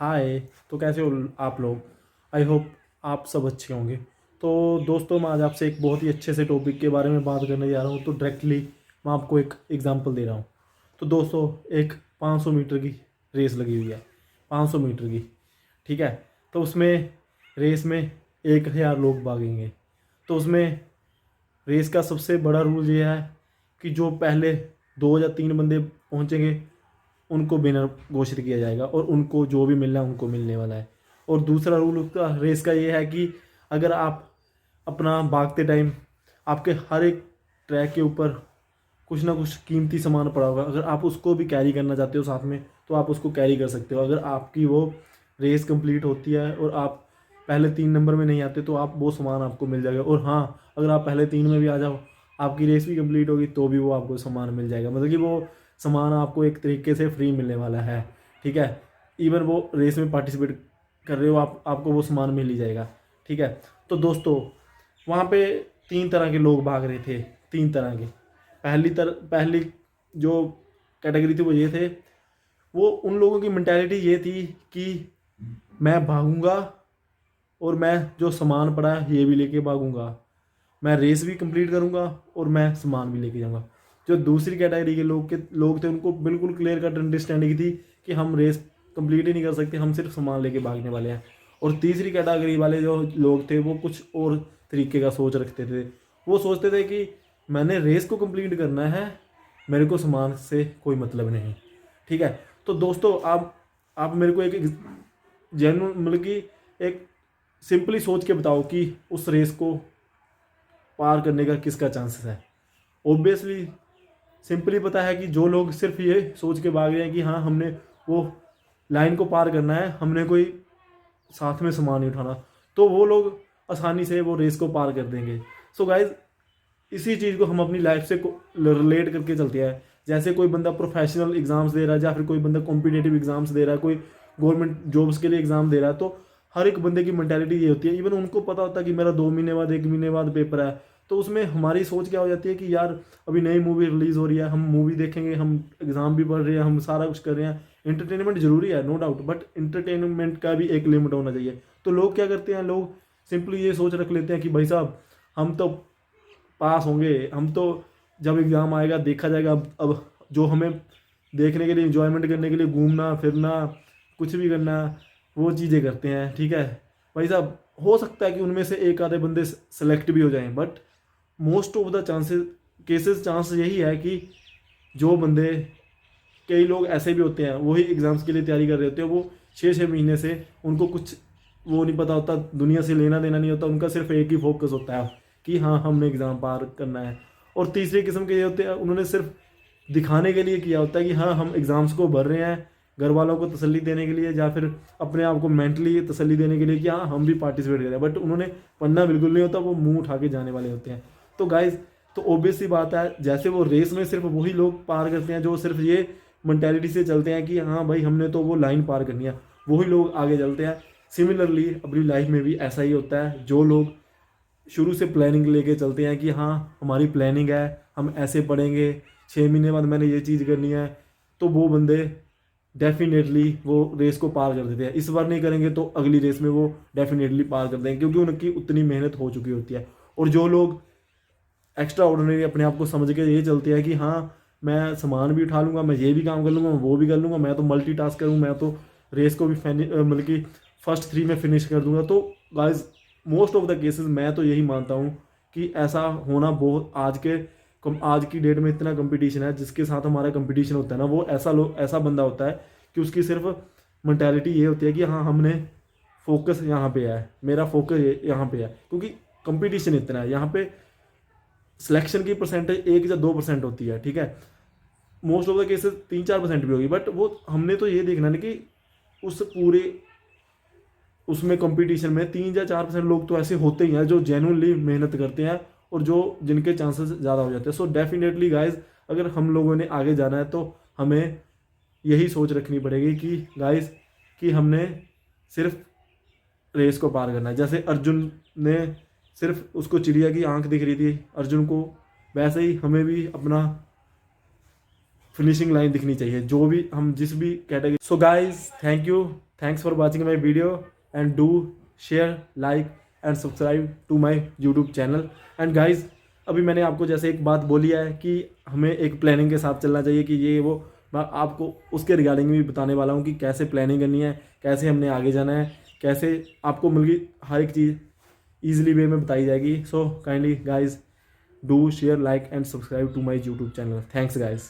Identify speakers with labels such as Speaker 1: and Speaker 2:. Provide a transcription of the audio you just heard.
Speaker 1: हाय। तो कैसे हो आप लोग? आई होप आप सब अच्छे होंगे। तो दोस्तों, मैं आज आपसे एक बहुत ही अच्छे से टॉपिक के बारे में बात करने जा रहा हूँ। तो डायरेक्टली मैं आपको एक एग्जांपल दे रहा हूँ। तो दोस्तों, एक 500 मीटर की रेस लगी हुई है, 500 मीटर की। ठीक है। तो उसमें रेस में 1000 लोग भागेंगे। तो उसमें रेस का सबसे बड़ा रूल ये है कि जो पहले 2 या 3 बंदे पहुंचेंगे उनको विनर घोषित किया जाएगा और उनको जो भी मिलना है उनको मिलने वाला है। और दूसरा रूल उसका रेस का ये है कि अगर आप अपना भागते टाइम आपके हर एक ट्रैक के ऊपर कुछ ना कुछ कीमती सामान पड़ा होगा, अगर आप उसको भी कैरी करना चाहते हो साथ में तो आप उसको कैरी कर सकते हो। अगर आपकी वो रेस कंप्लीट होती है और आप पहले 3 नंबर में नहीं आते तो आप वो सामान आपको मिल जाएगा। और हाँ, अगर आप पहले 3 में भी आ जाओ, आपकी रेस भी कंप्लीट होगी तो भी वो आपको सामान मिल जाएगा। मतलब कि वो सामान आपको एक तरीके से फ्री मिलने वाला है। ठीक है। इवन वो रेस में पार्टिसिपेट कर रहे हो आपको वो सामान मिल ही जाएगा। ठीक है। तो दोस्तों, वहाँ पे 3 तरह के लोग भाग रहे थे, 3 तरह के। पहली जो कैटेगरी थी वो ये थे। वो उन लोगों की मेंटालिटी ये थी कि मैं भागूंगा और मैं जो सामान पड़ा है ये भी लेके भागूंगा, मैं रेस भी कंप्लीट करूंगा और मैं सामान भी लेके जाऊंगा। जो दूसरी कैटेगरी के लोग थे उनको बिल्कुल क्लियर कट अंडरस्टैंडिंग थी कि हम रेस कंप्लीट ही नहीं कर सकते, हम सिर्फ सामान लेके भागने वाले हैं। और तीसरी कैटेगरी वाले जो लोग थे वो कुछ और तरीके का सोच रखते थे। वो सोचते थे कि मैंने रेस को कंप्लीट करना है, मेरे को सामान से कोई मतलब नहीं। ठीक है। तो दोस्तों, आप मेरे को एक जेन्युइन मतलब कि एक सिंपली सोच के बताओ कि उस रेस को पार करने का किसका चांसेस है। ऑब्वियसली सिंपली पता है कि जो लोग सिर्फ ये सोच के भाग रहे हैं कि हाँ हमने वो लाइन को पार करना है, हमने कोई साथ में सामान नहीं उठाना, तो वो लोग आसानी से वो रेस को पार कर देंगे। सो गाइज, इसी चीज़ को हम अपनी लाइफ से रिलेट करके चलते हैं। जैसे कोई बंदा प्रोफेशनल एग्जाम्स दे रहा है या फिर कोई बंदा कॉम्पिटेटिव एग्जाम्स दे रहा है, कोई गवर्नमेंट जॉब्स के लिए एग्जाम दे रहा है, तो हर एक बंदे की मेंटालिटी ये होती है। इवन उनको पता होता है कि मेरा 2 महीने बाद 1 महीने बाद पेपर है, तो उसमें हमारी सोच क्या हो जाती है कि यार अभी नई मूवी रिलीज़ हो रही है, हम मूवी देखेंगे, हम एग्ज़ाम भी पढ़ रहे हैं, हम सारा कुछ कर रहे हैं। इंटरटेनमेंट जरूरी है, नो डाउट, बट इंटरटेनमेंट का भी एक लिमिट होना चाहिए। तो लोग क्या करते हैं, लोग सिंपली ये सोच रख लेते हैं कि भाई साहब हम तो पास होंगे, हम तो जब एग्ज़ाम आएगा देखा जाएगा। अब जो हमें देखने के लिए, इंजॉयमेंट करने के लिए घूमना फिरना कुछ भी करना, वो चीज़ें करते हैं। ठीक है भाई साहब, हो सकता है कि उनमें से एक आधे बंदे सेलेक्ट भी हो जाएं, but most of the chance यही है कि जो बंदे, कई लोग ऐसे भी होते हैं वही एग्ज़ाम्स के लिए तैयारी कर रहे होते हैं, वो 6 6 महीने से उनको कुछ वो नहीं पता होता, दुनिया से लेना देना नहीं होता, उनका सिर्फ एक ही फोकस होता है कि हाँ हमने एग्ज़ाम पार करना है। और तीसरी किस्म के ये होते हैं, उन्होंने सिर्फ दिखाने के लिए किया होता है कि हाँ हम एग्ज़ाम्स को भर रहे हैं, घर वालों को तसल्ली देने के लिए या फिर अपने आप को मेंटली तसल्ली देने के लिए कि हाँ हम भी पार्टिसिपेट करें, बट उन्होंने पढ़ना बिल्कुल नहीं होता, वो मुंह उठा के जाने वाले होते हैं। तो गाइज, तो ऑब्वियस सी बात है, जैसे वो रेस में सिर्फ वही लोग पार करते हैं जो सिर्फ ये मैंटेलिटी से चलते हैं कि हाँ भाई हमने तो वो लाइन पार करनी है, वही लोग आगे चलते हैं। सिमिलरली अपनी लाइफ में भी ऐसा ही होता है। जो लोग शुरू से प्लानिंग लेके चलते हैं कि हाँ हमारी प्लानिंग है, हम ऐसे पढ़ेंगे, 6 महीने बाद मैंने ये चीज़ करनी है, तो वो बंदे डेफिनेटली वो रेस को पार कर देते हैं। इस बार नहीं करेंगे तो अगली रेस में वो डेफिनेटली पार कर देंगे, क्योंकि उनकी उतनी मेहनत हो चुकी होती है। और जो लोग एक्स्ट्रा ऑर्डिनरी अपने आप को समझ के ये चलते हैं कि हाँ मैं सामान भी उठा लूँगा, मैं ये भी काम कर लूँगा, मैं वो भी कर लूँगा, मैं तो मल्टी टास्क करूँ, मैं तो रेस को भी मतलब कि फर्स्ट 3 में फिनिश कर दूंगा। तो guys, most of the cases मैं तो यही मानता हूँ कि ऐसा होना बहुत आज की डेट में इतना कंपटीशन है, जिसके साथ हमारा कंपटीशन होता है ना, वो ऐसा बंदा होता है कि उसकी सिर्फ मेंटालिटी ये होती है कि हाँ हमने फोकस यहाँ पे है, मेरा फोकस यहाँ पे है। क्योंकि कंपटीशन इतना है यहाँ पे, सिलेक्शन की परसेंटेज 1 या 2% होती है। ठीक है। मोस्ट ऑफ द केसेस 3 4% भी होगी, बट वो हमने तो ये देखना है कि उस पूरे उसमें कंपटीशन में 3 या 4% लोग तो ऐसे होते ही हैं जो जेन्युइनली मेहनत करते हैं और जो जिनके चांसेस ज़्यादा हो जाते हैं। सो डेफिनेटली गाइज, अगर हम लोगों ने आगे जाना है तो हमें यही सोच रखनी पड़ेगी कि गाइज कि हमने सिर्फ रेस को पार करना है। जैसे अर्जुन ने सिर्फ उसको चिड़िया की आंख दिख रही थी अर्जुन को, वैसे ही हमें भी अपना फिनिशिंग लाइन दिखनी चाहिए, जो भी हम जिस भी category. So guys, thank you thanks for watching my video and do share like and subscribe to my YouTube channel. And guys अभी मैंने आपको जैसे एक बात बोली है कि हमें एक प्लानिंग के साथ चलना चाहिए कि ये वो, मैं आपको उसके रिगार्डिंग भी बताने वाला हूँ कि कैसे प्लानिंग करनी है, कैसे हमने आगे जाना है, कैसे आपको मिल हर एक चीज़ ईजिली वे में बताई जाएगी। So kindly guys do share like and subscribe to my YouTube channel. Thanks guys.